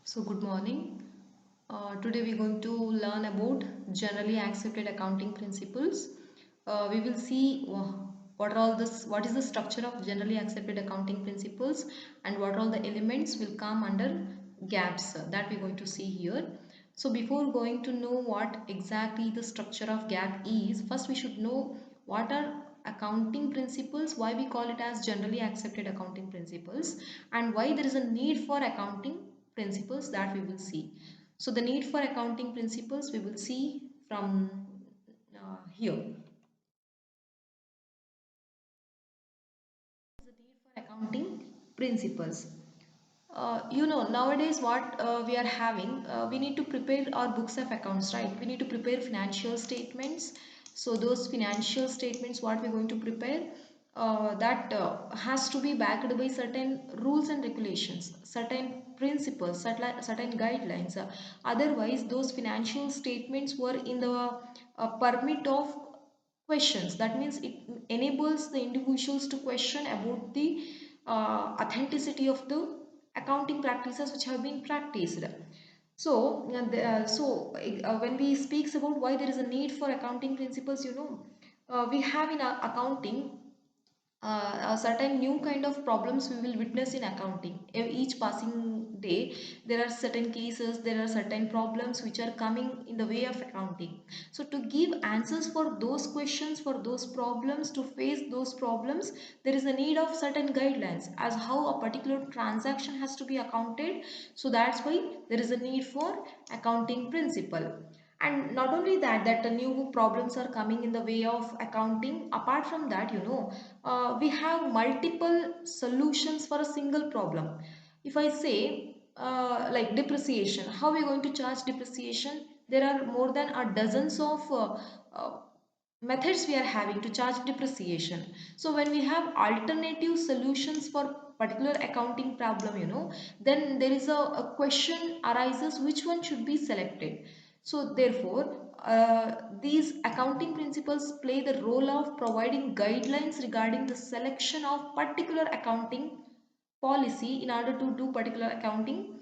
So good morning. Today we're going to learn about generally accepted accounting principles. We will see what is the structure of generally accepted accounting principles and what all the elements will come under GAAPs that we're going to see here. So before going to know what exactly the structure of GAAP is, first we should know what are accounting principles, why we call it as generally accepted accounting principles, and why there is a need for accounting principles that we will see. So the need for accounting principles we will see from here. The need for accounting principles. Nowadays what we are having, we need to prepare our books of accounts, right? We need to prepare financial statements. So those financial statements, what we're going to prepare, that has to be backed by certain rules and regulations, certain principles, certain guidelines. Otherwise, those financial statements were in the permit of questions. That means it enables the individuals to question about the authenticity of the accounting practices which have been practiced. So, when we speaks about why there is a need for accounting principles, we have in accounting a certain new kind of problems we will witness in accounting. Each passing day, there are certain cases, there are certain problems which are coming in the way of accounting. So to give answers for those questions, for those problems, to face those problems, there is a need of certain guidelines as how a particular transaction has to be accounted. So that's why there is a need for accounting principle. And not only that the new problems are coming in the way of accounting. Apart from that, we have multiple solutions for a single problem. If I say like depreciation, how are we going to charge depreciation? There are more than a dozens of methods we are having to charge depreciation. So when we have alternative solutions for particular accounting problem, then there is a question arises which one should be selected. So therefore, these accounting principles play the role of providing guidelines regarding the selection of particular accounting policy in order to do particular accounting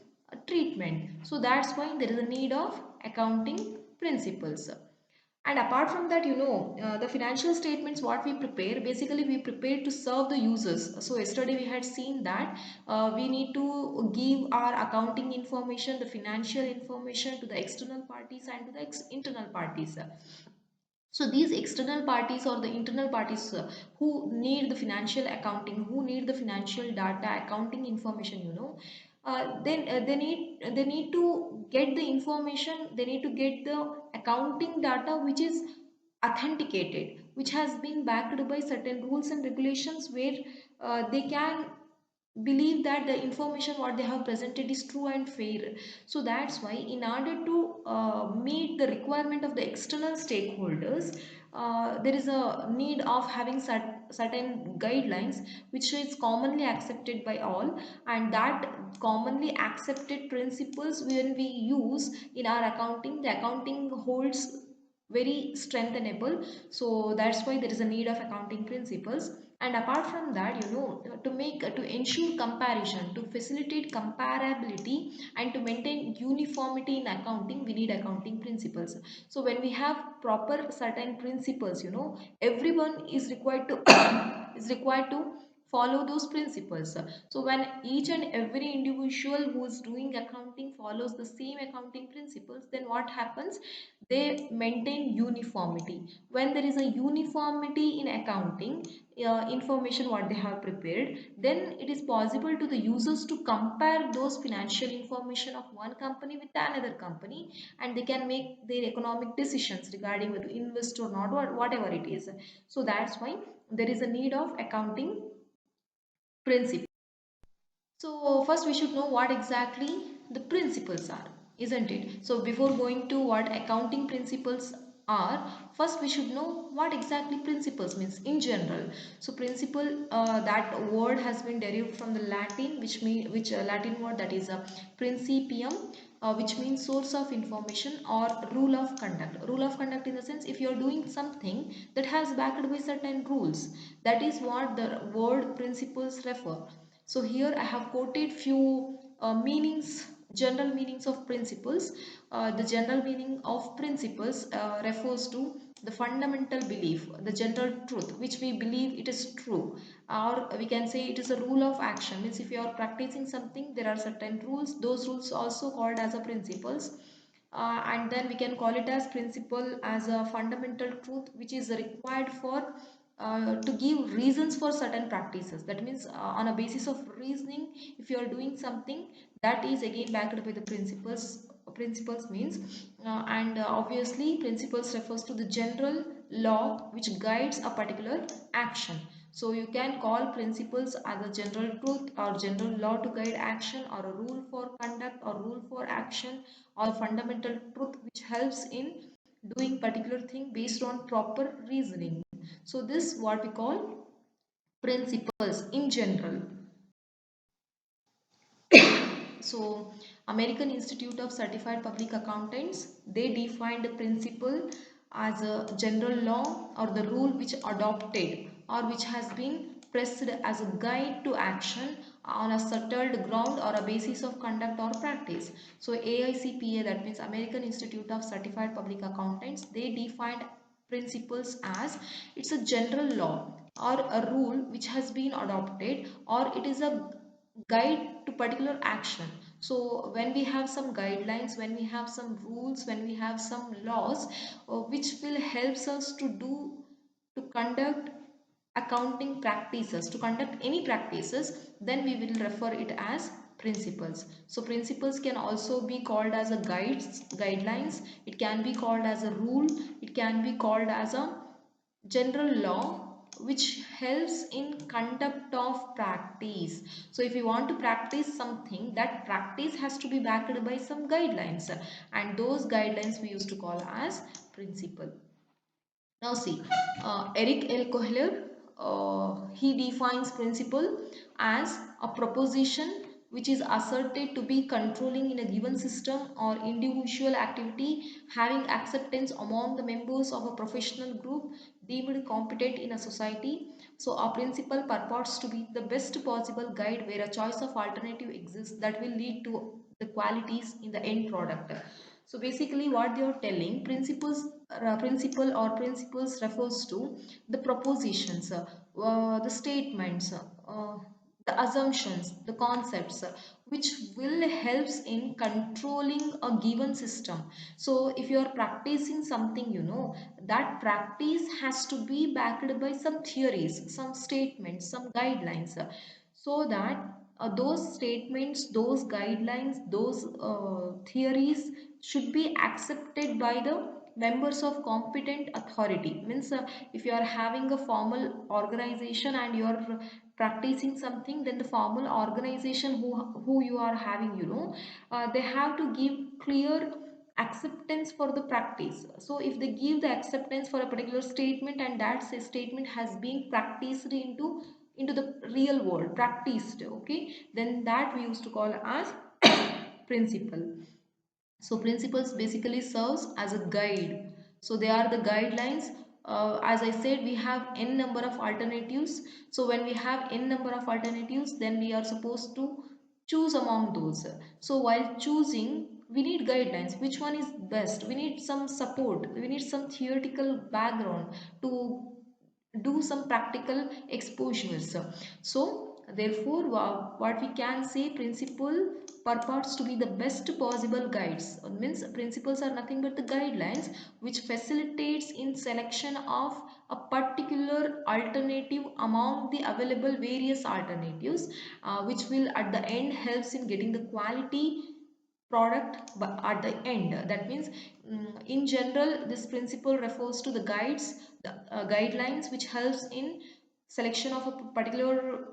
treatment. So that's why there is a need of accounting principles. And apart from that, the financial statements what we prepare, basically we prepare to serve the users. So yesterday we had seen that we need to give our accounting information, the financial information to the external parties and to the internal parties. So these external parties or the internal parties who need the financial accounting, who need the financial data, accounting information, then they need to get the information. They need to get the accounting data which is authenticated, which has been backed by certain rules and regulations where they can believe that the information what they have presented is true and fair. So that's why in order to meet the requirement of the external stakeholders, there is a need of having certain guidelines which is commonly accepted by all, and that commonly accepted principles when we use in our accounting, the accounting holds very strengthenable. So that's why there is a need of accounting principles. And apart from that, to ensure comparison, to facilitate comparability and to maintain uniformity in accounting, we need accounting principles. So when we have proper certain principles, everyone is required to is required to follow those principles. So when each and every individual who is doing accounting follows the same accounting principles, then what happens? They maintain uniformity. When there is a uniformity in accounting information what they have prepared, then it is possible to the users to compare those financial information of one company with another company, and they can make their economic decisions regarding whether to invest or not, or whatever it is. So that's why there is a need of accounting principle. So first we should know what exactly the principles are, isn't it? So before going to what accounting principles are, first we should know what exactly principles means in general. So principle, that word has been derived from the Latin, which Latin word, that is a principium, which means source of information or rule of conduct. Rule of conduct in the sense, if you are doing something that has backed by certain rules, that is what the word principles refer. So here I have quoted few meanings General meanings of principles. The general meaning of principles refers to the fundamental belief, the general truth which we believe it is true, or we can say it is a rule of action. Means if you are practicing something, there are certain rules. Those rules also called as a principles. And then we can call it as principle as a fundamental truth which is required for to give reasons for certain practices. That means on a basis of reasoning, if you are doing something, that is again backed by the principles. Principles means and obviously principles refers to the general law which guides a particular action. So you can call principles as a general truth or general law to guide action, or a rule for conduct or rule for action, or fundamental truth which helps in doing particular thing based on proper reasoning. So this what we call principles in general. So American Institute of Certified Public Accountants, they defined the principle as a general law or the rule which adopted or which has been pressed as a guide to action on a settled ground or a basis of conduct or practice. So AICPA, that means American Institute of Certified Public Accountants, they defined principles as it's a general law or a rule which has been adopted, or it is a guide to particular action. So when we have some guidelines, when we have some rules, when we have some laws which will helps us to do, to conduct accounting practices, to conduct any practices, then we will refer it as principles. So principles can also be called as a guidelines, it can be called as a rule, it can be called as a general law which helps in conduct of practice. So if you want to practice something, that practice has to be backed by some guidelines, and those guidelines we used to call as principle. Now see, Eric L. Kohler, he defines principle as a proposition which is asserted to be controlling in a given system or individual activity, having acceptance among the members of a professional group deemed competent in a society. So a principle purports to be the best possible guide where a choice of alternative exists that will lead to the qualities in the end product. So basically what they are telling, principle or principles refers to the propositions, the statements, the assumptions, the concepts which will helps in controlling a given system. So if you are practicing something, you know, that practice has to be backed by some theories, some statements, some guidelines, so that those statements, those guidelines, those theories should be accepted by the members of competent authority. Means if you are having a formal organization and you are practicing something, then the formal organization who you are having, you know, they have to give clear acceptance for the practice. So if they give the acceptance for a particular statement, and that statement has been practiced into the real world, practiced, okay, then that we used to call as principle. So principles basically serves as a guide. So they are the guidelines. As I said, we have n number of alternatives. So when we have n number of alternatives, then we are supposed to choose among those. So while choosing, we need guidelines. Which one is best? We need some support. We need some theoretical background to do some practical exposures. So therefore what we can say, principle purports to be the best possible guides. Means principles are nothing but the guidelines which facilitates in selection of a particular alternative among the available various alternatives, which will at the end helps in getting the quality product but at the end. That means in general this principle refers to the guides, the guidelines which helps in selection of a particular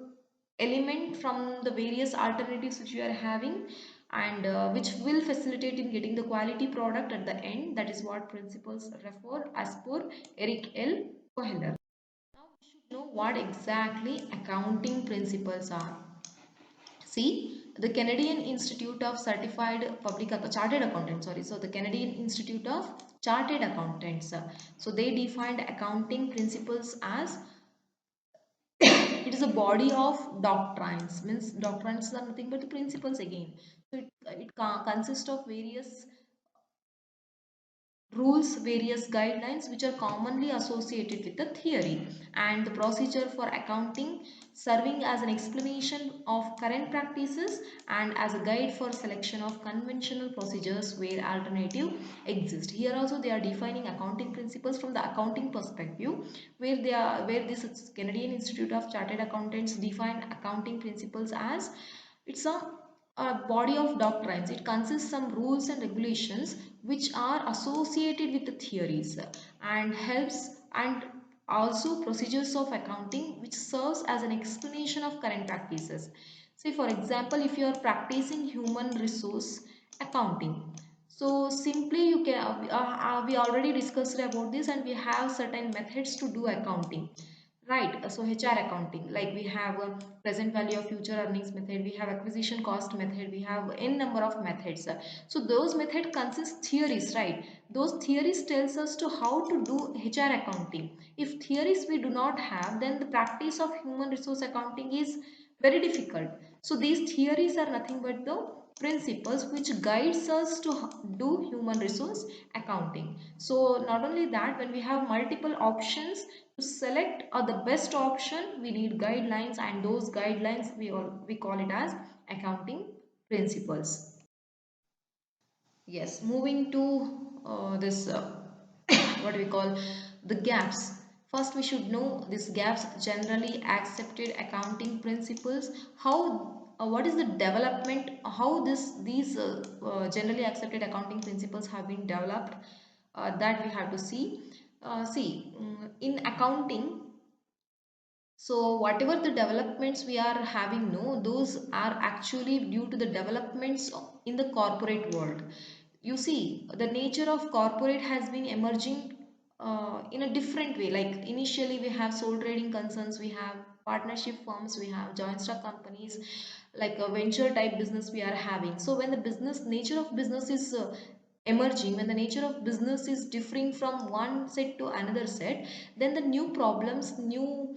element from the various alternatives which you are having, and which will facilitate in getting the quality product at the end. That is what principles refer as per Eric L. Kohler. Now we should know what exactly accounting principles are. See, the Canadian Institute of Certified Public Chartered Accountants, sorry, so the Canadian Institute of Chartered Accountants, so they defined accounting principles as it it is a body of doctrines. Means doctrines are nothing but the principles again. So it consists of various rules, various guidelines which are commonly associated with the theory, and the procedure for accounting, serving as an explanation of current practices and as a guide for selection of conventional procedures where alternative exist. Here also they are defining accounting principles from the accounting perspective, where this Canadian Institute of Chartered Accountants define accounting principles as it's a body of doctrines. It consists some rules and regulations which are associated with the theories and helps, and also procedures of accounting which serves as an explanation of current practices. Say for example, if you are practicing human resource accounting, so simply you can we already discussed about this, and we have certain methods to do accounting. Right, so HR accounting, like we have a present value of future earnings method, we have acquisition cost method, we have n number of methods. So those method consist theories, right? Those theories tells us to how to do HR accounting. If theories we do not have, then the practice of human resource accounting is very difficult. So these theories are nothing but the principles which guides us to do human resource accounting. So not only that, when we have multiple options to select the best option, we need guidelines, and those guidelines we call it as accounting principles. Yes, moving to this what we call the GAAPs. First, we should know these GAAPs, generally accepted accounting principles. How what is the development? How these generally accepted accounting principles have been developed? That we have to see. In accounting, so whatever the developments we are having, no, those are actually due to the developments in the corporate world. You see, the nature of corporate has been emerging in a different way. Like initially we have sole trading concerns, we have partnership firms, we have joint stock companies, like a venture type business we are having. So when the business nature of business is emerging, when the nature of business is differing from one set to another set, then the new problems, new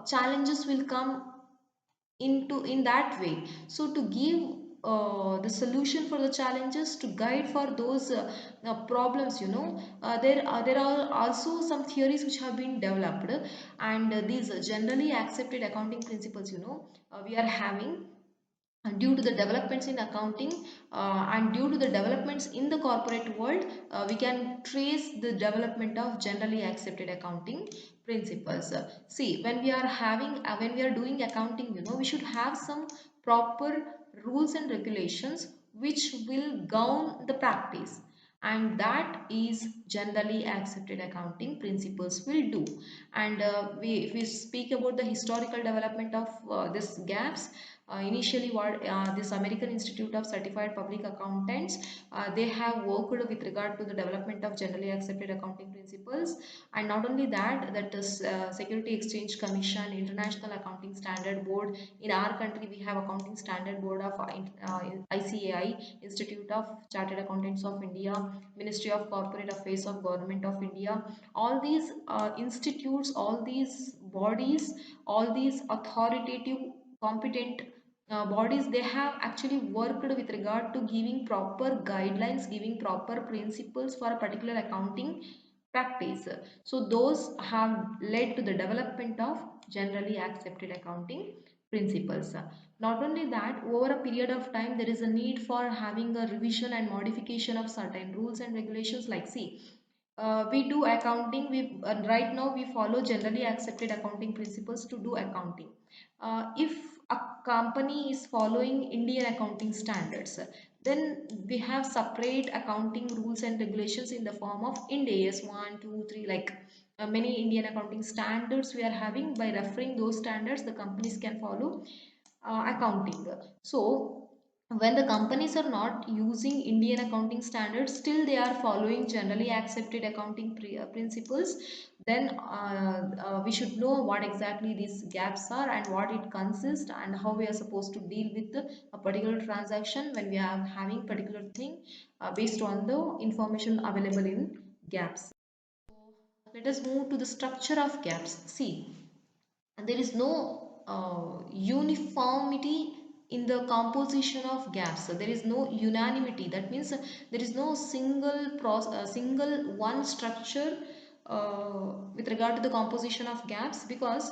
challenges will come into in that way. So to give the solution for the challenges, to guide for those problems, there are also some theories which have been developed, and these generally accepted accounting principles, we are having due to the developments in accounting, and due to the developments in the corporate world, we can trace the development of generally accepted accounting principles. See, when we are having when we are doing accounting, we should have some proper rules and regulations which will govern the practice, and that is generally accepted accounting principles will do. And if we speak about the historical development of this GAAPs, initially what this American Institute of Certified Public Accountants, they have worked with regard to the development of generally accepted accounting principles. And not only that, that is Security Exchange Commission, International Accounting Standard Board. In our country we have Accounting Standard Board of ICAI, Institute of Chartered Accountants of India, Ministry of Corporate Affairs of Government of India. All these institutes, all these bodies, all these authoritative competent bodies, they have actually worked with regard to giving proper guidelines, giving proper principles for a particular accounting practice. So those have led to the development of generally accepted accounting principles. Not only that, over a period of time there is a need for having a revision and modification of certain rules and regulations. Like see, we do accounting, we right now we follow generally accepted accounting principles to do accounting. If a company is following Indian accounting standards, then we have separate accounting rules and regulations in the form of Ind AS 1, 2, 3, like many Indian accounting standards we are having. By referring those standards, the companies can follow accounting. So when the companies are not using Indian accounting standards, still they are following generally accepted accounting principles, then we should know what exactly these GAAPs are and what it consists, and how we are supposed to deal with a particular transaction when we are having particular thing based on the information available in GAAPs. Let us move to the structure of GAAPs. See, there is no uniformity in the composition of gaps. So there is no unanimity. That means there is no single one structure with regard to the composition of gaps, because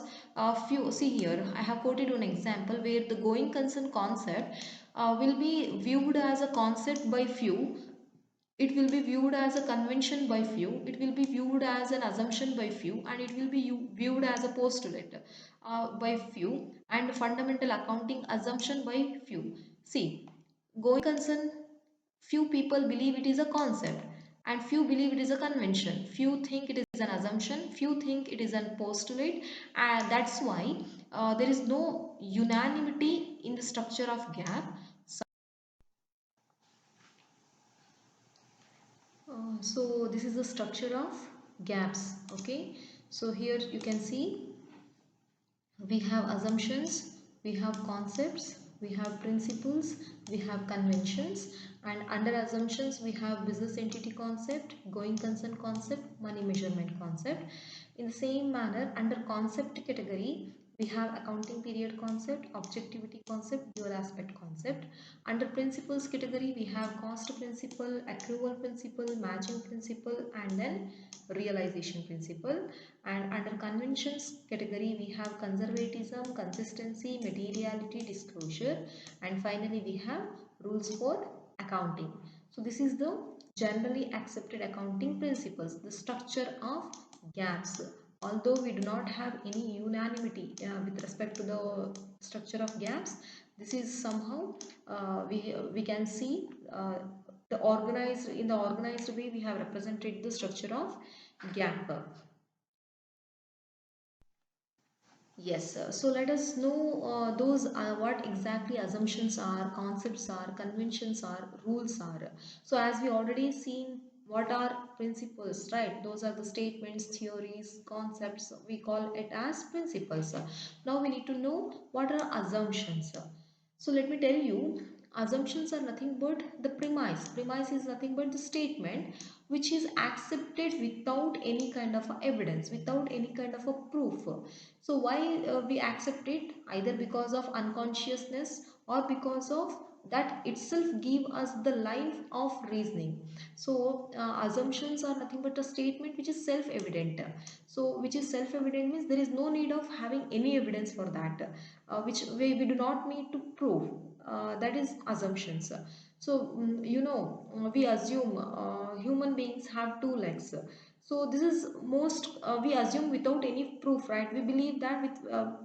few, see here I have quoted one example where the going concern concept will be viewed as a concept by few, it will be viewed as a convention by few, it will be viewed as an assumption by few, and it will be viewed as a postulate by few, and fundamental accounting assumption by few. See, going concern, few people believe it is a concept and few believe it is a convention. Few think it is an assumption, few think it is a postulate, and that's why there is no unanimity in the structure of gap. So this is the structure of gaps. Okay, so here you can see we have assumptions, we have concepts, we have principles, we have conventions, and under assumptions we have business entity concept, going concern concept, money measurement concept. In the same manner, under concept category we have accounting period concept, objectivity concept, dual aspect concept. Under principles category we have cost principle, accrual principle, matching principle, and then realization principle. And under conventions category we have conservatism, consistency, materiality, disclosure, and finally we have rules for accounting. So this is the generally accepted accounting principles, the structure of gaps. Although we do not have any unanimity with respect to the structure of gaps, this is somehow we can see the organized, in the organized way we have represented the structure of gap. Yes, so let us know those what exactly assumptions are, concepts are, conventions are, rules are. So as we already seen, what are principles, right? Those are the statements, theories, concepts. We call it as principles. Now we need to know what are assumptions. So let me tell you, assumptions are nothing but the premise. Premise is nothing but the statement which is accepted without any kind of evidence, without any kind of a proof. So why we accept it? Either because of unconsciousness or because of that itself give us the life of reasoning. So assumptions are nothing but a statement which is self-evident. So which is self-evident means there is no need of having any evidence for that, which we do not need to prove. That is assumptions. So we assume human beings have two legs. So this is most we assume without any proof, right? We believe that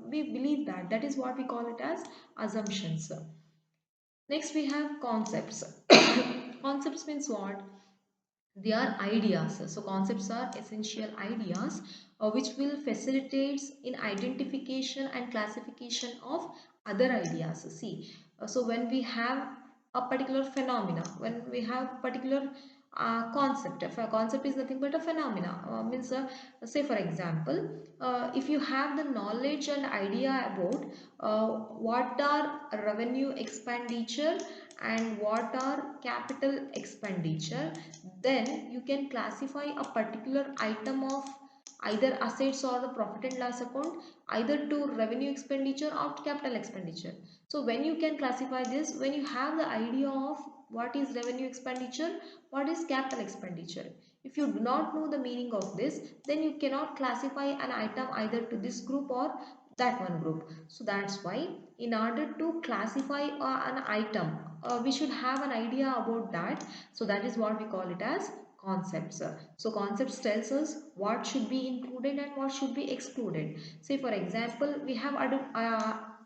we believe that, that is what we call it as assumptions. Next we have concepts. Concepts means what? They are ideas. So concepts are essential ideas which will facilitate in identification and classification of other ideas. See, so when we have a particular phenomena, when we have particular concept, if a concept is nothing but a phenomena, means say for example, if you have the knowledge and idea about what are revenue expenditure and what are capital expenditure, then you can classify a particular item of either assets or the profit and loss account either to revenue expenditure or to capital expenditure. So when you can classify this, when you have the idea of what is revenue expenditure, what is capital expenditure, if you do not know the meaning of this, then you cannot classify an item either to this group or that one group. So that's why in order to classify an item, we should have an idea about that. So that is what we call it as concepts. So concepts tells us what should be included and what should be excluded. Say for example, we have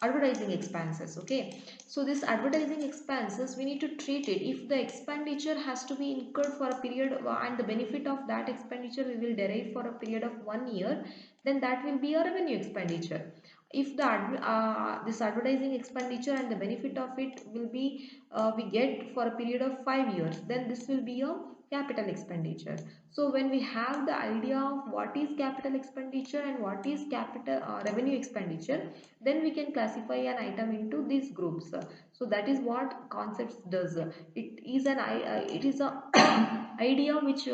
advertising expenses. Okay, so this advertising expenses, we need to treat it, if the expenditure has to be incurred for a period and the benefit of that expenditure we will derive for a period of 1 year, then that will be a revenue expenditure. If the this advertising expenditure and the benefit of it will be we get for a period of 5 years, then this will be a capital expenditure. So when we have the idea of what is capital expenditure and what is capital revenue expenditure, then we can classify an item into these groups. So that is what concepts does. It is an it is a idea which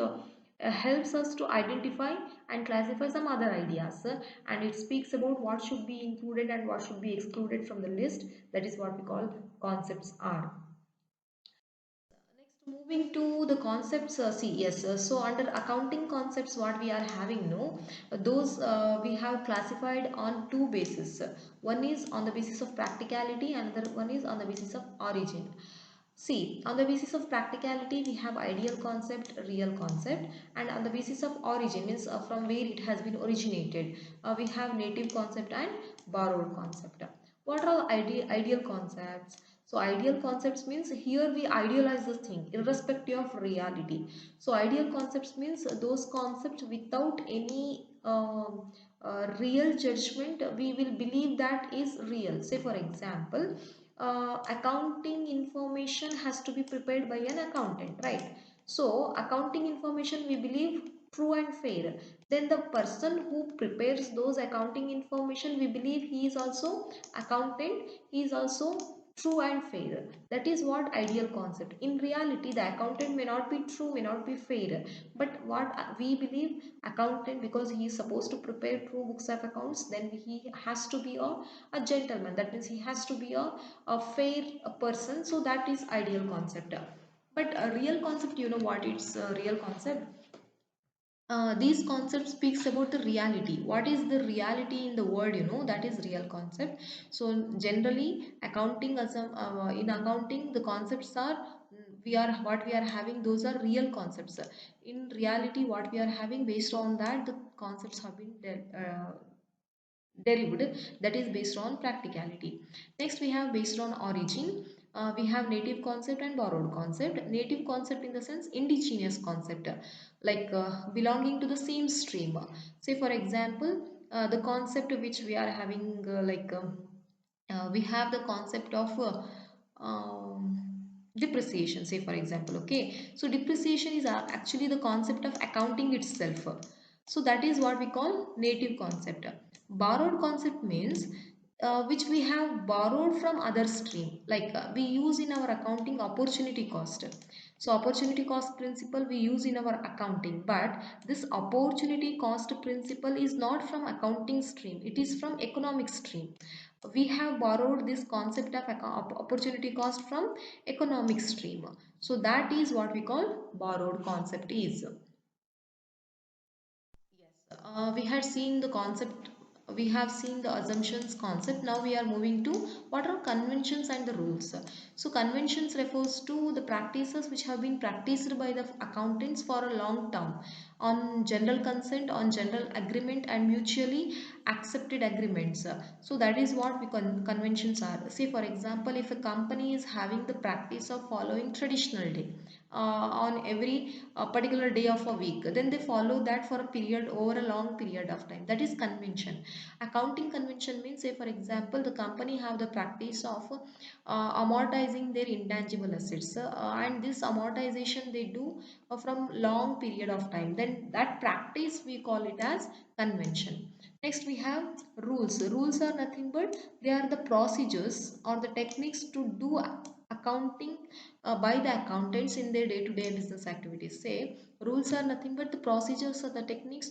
helps us to identify and classify some other ideas, and it speaks about what should be included and what should be excluded from the list. That is what we call concepts are. Next, moving to the concepts, see, yes, so under accounting concepts, what we are having, no, those we have classified on two bases. One is on the basis of practicality, another one is on the basis of origin. See, on the basis of practicality, we have ideal concept, real concept, and on the basis of origin, means from where it has been originated, we have native concept and borrowed concept. What are ideal concepts? So ideal concepts means here we idealize the thing irrespective of reality. So ideal concepts means those concepts without any real judgment, we will believe that is real. Say for example, accounting information has to be prepared by an accountant, right? So accounting information we believe true and fair. Then the person who prepares those accounting information, we believe he is also accountant, he is also true and fair. That is what ideal concept. In reality, the accountant may not be true, may not be fair, but what we believe, accountant, because he is supposed to prepare true books of accounts, then he has to be a gentleman. That means he has to be a fair person. So that is ideal concept. But a real concept, you know what it's a real concept? These concepts speaks about the reality. What is the reality in the world, you know, that is real concept. So generally accounting as in accounting, the concepts are we are what we are having, those are real concepts. In reality, what we are having, based on that the concepts have been derived, that is based on practicality. Next we have based on origin. We have native concept and borrowed concept. Native concept in the sense indigenous concept, like belonging to the same stream. Say for example, the concept which we are having, we have the concept of depreciation, say for example. Okay, so depreciation is actually the concept of accounting itself. So that is what we call native concept. Borrowed concept means which we have borrowed from other stream, like we use in our accounting opportunity cost. So opportunity cost principle we use in our accounting, but this opportunity cost principle is not from accounting stream, it is from economic stream. We have borrowed this concept of opportunity cost from economic stream. So that is what we call borrowed concept is. Yes, we had seen the concept, we have seen the assumptions concept. Now we are moving to what are conventions and the rules. So conventions refers to the practices which have been practiced by the accountants for a long term on general consent, on general agreement and mutually accepted agreements. So that is what we conventions are. Say for example, if a company is having the practice of following traditional day on every particular day of a week, then they follow that for a period, over a long period of time, that is convention. Accounting convention means, say for example, the company have the practice of amortizing their intangible assets, and this amortization they do from long period of time, then that practice we call it as convention. Next we have rules. Rules are nothing but they are the procedures or the techniques to do accounting by the accountants in their day-to-day business activities. Say rules are nothing but the procedures or the techniques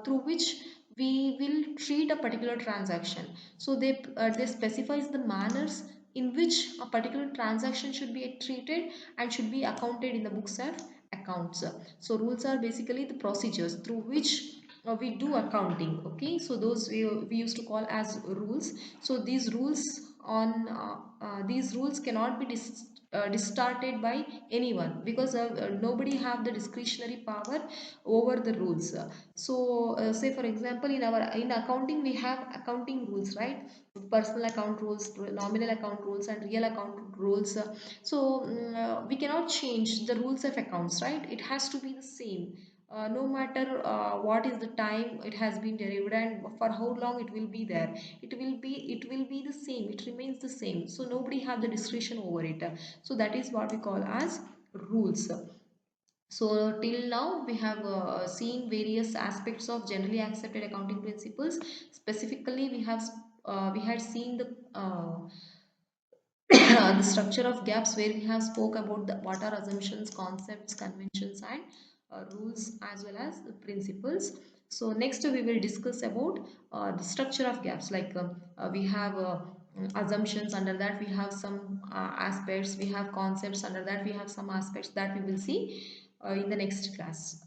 through which we will treat a particular transaction. So they specifies the manners in which a particular transaction should be treated and should be accounted in the books of accounts. So rules are basically the procedures through which we do accounting. Okay, so those we used to call as rules. So these rules on these rules cannot be distorted by anyone, because nobody have the discretionary power over the rules. So say for example, in accounting we have accounting rules, right? Personal account rules, nominal account rules and real account rules. We cannot change the rules of accounts, right? It has to be the same, no matter what is the time it has been derived and for how long it will be there. It will be the same, it remains the same, so nobody have the discretion over it. So that is what we call as rules. So till now we have seen various aspects of generally accepted accounting principles. Specifically we had seen the the structure of GAAPs, where we have spoke about what are assumptions, concepts, conventions and rules as well as the principles. So next we will discuss about the structure of gaps. Like we have assumptions, under that we have some aspects, we have concepts, under that we have some aspects that we will see in the next class.